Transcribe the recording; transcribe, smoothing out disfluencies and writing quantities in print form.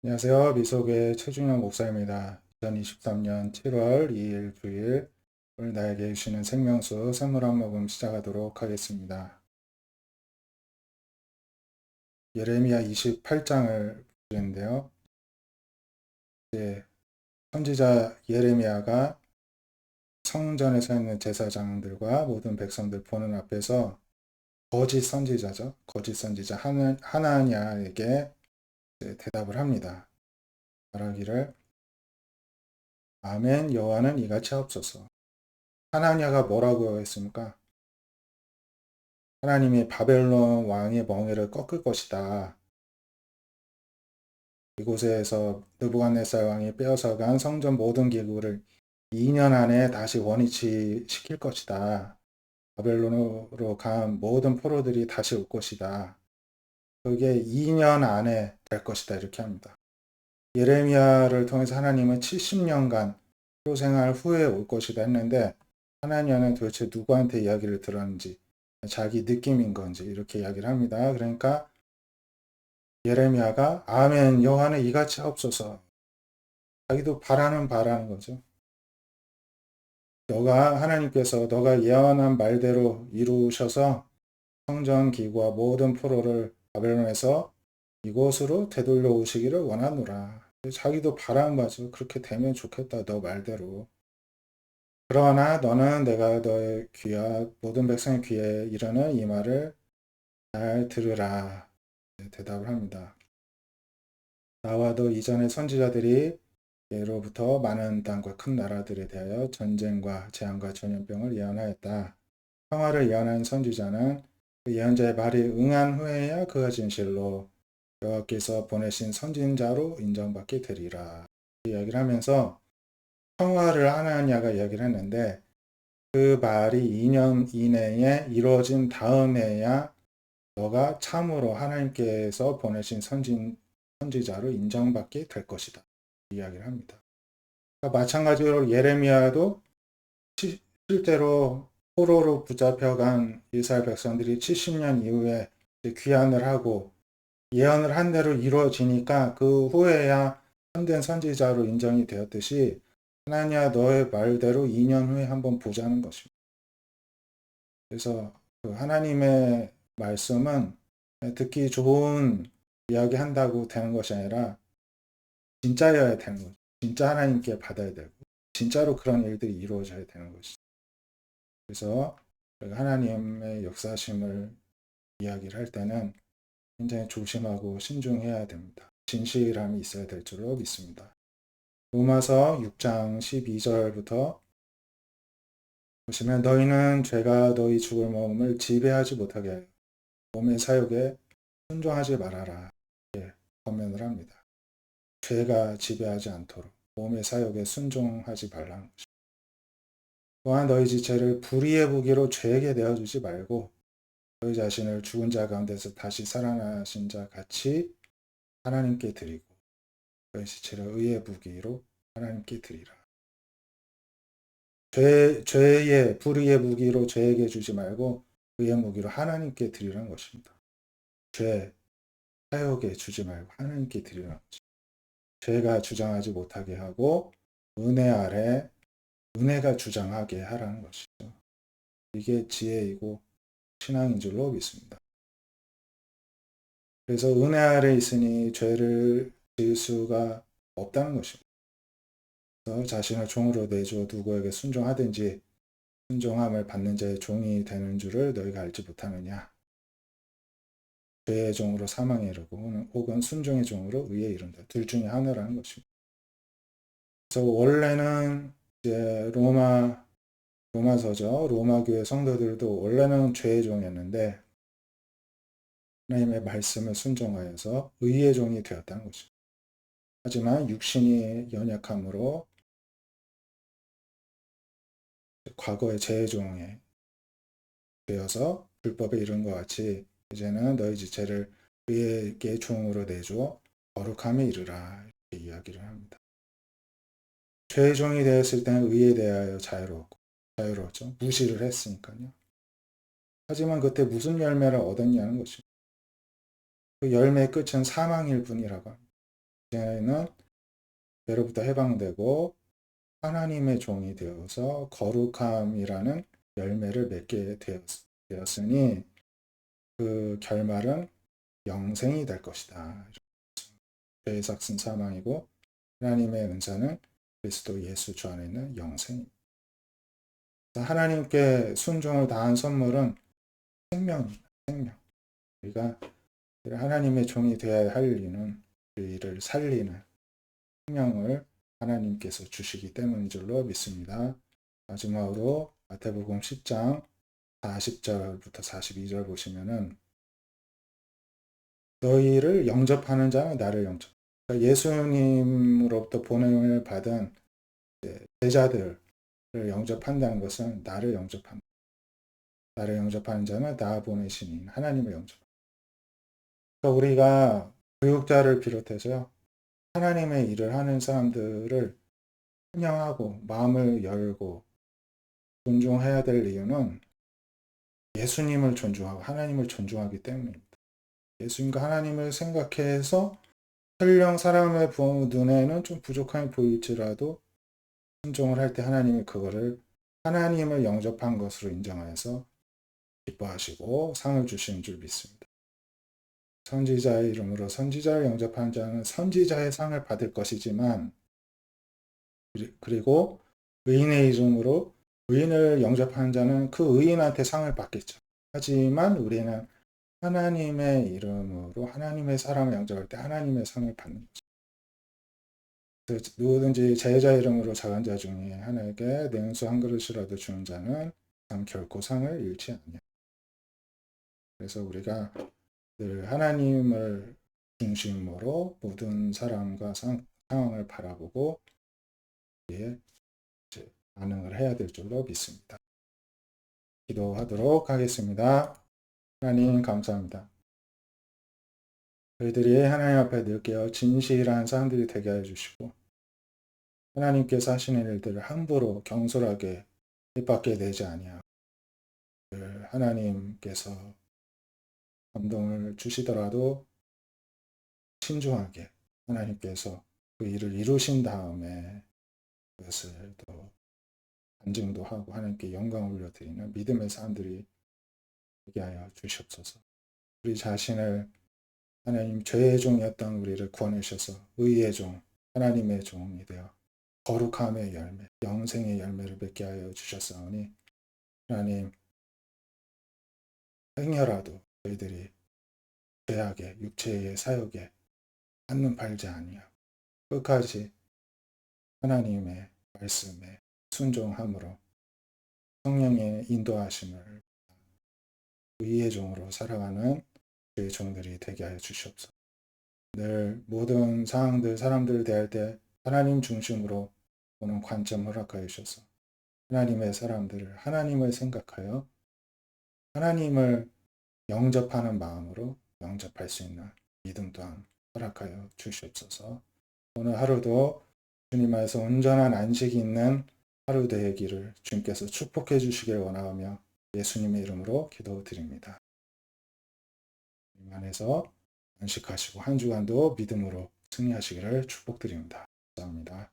안녕하세요. 미속의 최중현 목사입니다. 2023년 7월 2일 주일 오늘 나에게 주시는 생명수 선물 한 모금 시작하도록 하겠습니다. 예레미야 28장을 보는데요. 이제 선지자 예레미야가 성전에 서 있는 제사장들과 모든 백성들 보는 앞에서 거짓 선지자죠. 거짓 선지자 하나냐에게 대답을 합니다. 말하기를 아멘 여호와는 이같이 하옵소서. 하나냐가 뭐라고 했습니까? 하나님이 바벨론 왕의 멍에를 꺾을 것이다. 이곳에서 느부갓네살 왕이 빼앗아간 성전 모든 기구를 2년 안에 다시 원위치 시킬 것이다. 바벨론으로 간 모든 포로들이 다시 올 것이다. 그게 2년 안에 될 것이다. 이렇게 합니다. 예레미야를 통해서 하나님은 70년간 포로 생활 후에 올 것이다 했는데 하나님은 도대체 누구한테 이야기를 들었는지 자기 느낌인 건지 이렇게 이야기를 합니다. 그러니까 예레미야가 아멘 여호와는 이같이 하옵소서. 자기도 바라는 거죠. 하나님께서 너가 예언한 말대로 이루셔서 성전 기구와 모든 포로를 바벨론에서 이곳으로 되돌려 오시기를 원하노라. 자기도 바라는 거죠. 그렇게 되면 좋겠다. 너 말대로. 그러나 너는 내가 너의 귀와 모든 백성의 귀에 이르는 이 말을 잘 들으라. 대답을 합니다. 나와 도 이전의 선지자들이 예로부터 많은 땅과 큰 나라들에 대하여 전쟁과 재앙과 전염병을 예언하였다. 평화를 예언한 선지자는 그 예언자의 말이 응한 후에야 그가 진실로 여호와께서 보내신 선진자로 인정받게 되리라. 이야기를 하면서 평화를 하나냐가 이야기를 했는데 그 말이 2년 이내에 이루어진 다음에야 너가 참으로 하나님께서 보내신 선지자로 인정받게 될 것이다. 이야기를 합니다. 그러니까 마찬가지로 예레미야도 실제로 포로로 붙잡혀간 이스라엘 백성들이 70년 이후에 귀환을 하고 예언을 한 대로 이루어지니까 그 후에야 참된 선지자로 인정이 되었듯이 하나님아 너의 말대로 2년 후에 한번 보자는 것입니다. 그래서 그 하나님의 말씀은 듣기 좋은 이야기 한다고 되는 것이 아니라 진짜여야 되는 거죠. 진짜 하나님께 받아야 되고 진짜로 그런 일들이 이루어져야 되는 것이죠. 그래서 하나님의 역사심을 이야기를 할 때는 굉장히 조심하고 신중해야 됩니다. 진실함이 있어야 될 줄로 믿습니다. 로마서 6장 12절부터 보시면 너희는 죄가 너희 죽을 몸을 지배하지 못하게 하여 몸의 사욕에 순종하지 말아라. 예, 권면을 합니다. 죄가 지배하지 않도록 몸의 사욕에 순종하지 말라는 것입니다. 또한 너희 지체를 불의의 무기로 죄에게 내어주지 말고 너희 자신을 죽은 자 가운데서 다시 살아나신 자 같이 하나님께 드리고 너희 지체를 의의 무기로 하나님께 드리라. 죄의 불의의 무기로 죄에게 주지 말고 의의 무기로 하나님께 드리라는 것입니다. 죄, 사욕에 주지 말고 하나님께 드리라는 것입니다. 죄가 주장하지 못하게 하고 은혜 아래 은혜가 주장하게 하라는 것이죠. 이게 지혜이고 신앙인 줄로 믿습니다. 그래서 은혜 아래 있으니 죄를 지을 수가 없다는 것입니다. 그래서 자신을 종으로 내주어 누구에게 순종하든지 순종함을 받는 자의 종이 되는 줄을 너희가 알지 못하느냐. 죄의 종으로 사망에 이르고 혹은 순종의 종으로 의에 이른다. 둘 중에 하나라는 것입니다. 그래서 원래는 이제 로마서죠. 로마 교회 성도들도 원래는 죄의 종이었는데 하나님의 말씀을 순종하여서 의의 종이 되었다는 것입니다. 하지만 육신이 연약함으로 과거의 죄의 종에 되어서 불법에 이른 것 같이 이제는 너희 지체를 의의 종으로 내줘 거룩함에 이르라 이렇게 이야기를 합니다. 죄의 종이 되었을 때는 의에 대하여 자유로웠죠. 무시를 했으니까요. 하지만 그때 무슨 열매를 얻었냐는 것입니다. 그 열매의 끝은 사망일 뿐이라고 합니다. 이제는 죄로부터 해방되고 하나님의 종이 되어서 거룩함이라는 열매를 맺게 되었으니 그 결말은 영생이 될 것이다. 죄의 삭은 사망이고 하나님의 은사는 그리스도 예수 주 안에 있는 영생입니다. 하나님께 순종을 다한 선물은 생명입니다. 생명. 우리가 하나님의 종이 되어야 할 이유는 우리를 살리는 생명을 하나님께서 주시기 때문인 줄로 믿습니다. 마지막으로 마태복음 10장 40절부터 42절 보시면은 너희를 영접하는 자는 나를 영접. 그러니까 예수님으로부터 보냄을 받은 제자들을 영접한다는 것은 나를 영접한다. 나를 영접하는 자는 나 보내신 하나님을 영접. 그러니까 우리가 교육자를 비롯해서 하나님의 일을 하는 사람들을 환영하고 마음을 열고 존중해야 될 이유는 예수님을 존중하고 하나님을 존중하기 때문입니다. 예수님과 하나님을 생각해서 설령 사람의 눈에는 좀 부족함이 보일지라도 순종을 할 때 하나님이 그거를 하나님을 영접한 것으로 인정하여서 기뻐하시고 상을 주시는 줄 믿습니다. 선지자의 이름으로 선지자를 영접한 자는 선지자의 상을 받을 것이지만 그리고 의인의 이름으로 의인을 영접하는 자는 그 의인한테 상을 받겠죠. 하지만 우리는 하나님의 이름으로 하나님의 사람을 영접할 때 하나님의 상을 받는 거죠. 누구든지 제자 이름으로 작은 자 중에 하나에게 냉수 한 그릇이라도 주는 자는 결코 상을 잃지 않냐. 그래서 우리가 늘 하나님을 중심으로 모든 사람과 상황을 바라보고 반응을 해야 될 줄로 믿습니다. 기도하도록 하겠습니다. 하나님 감사합니다. 저희들이 하나님 앞에 늘 깨어 진실한 사람들이 되게 해주시고 하나님께서 하시는 일들을 함부로 경솔하게 입밖에 내지 아니하고 하나님께서 감동을 주시더라도 신중하게 하나님께서 그 일을 이루신 다음에 그것을 또 간증도 하고 하나님께 영광을 올려드리는 믿음의 사람들이 되게 하여 주시옵소서. 우리 자신을 하나님 죄의 종이었던 우리를 구원하셔서 의의 종, 하나님의 종이 되어 거룩함의 열매, 영생의 열매를 맺게 하여 주셨사오니 하나님 행여라도 저희들이 죄악에 육체의 사욕에 한눈 팔지 아니하고 끝까지 하나님의 말씀에 순종함으로 성령의 인도하심을 의의 종으로 살아가는 주의 종들이 되게 하여 주시옵소서. 늘 모든 상황들, 사람들을 대할 때 하나님 중심으로 보는 관점 허락하여 주셔서 하나님의 사람들을 하나님을 생각하여 하나님을 영접하는 마음으로 영접할 수 있는 믿음 또한 허락하여 주시옵소서. 오늘 하루도 주님 안에서 온전한 안식이 있는 하루 되기를 주님께서 축복해 주시길 원하며 예수님의 이름으로 기도드립니다. 주님 안에서 안식하시고 한 주간도 믿음으로 승리하시기를 축복드립니다. 감사합니다.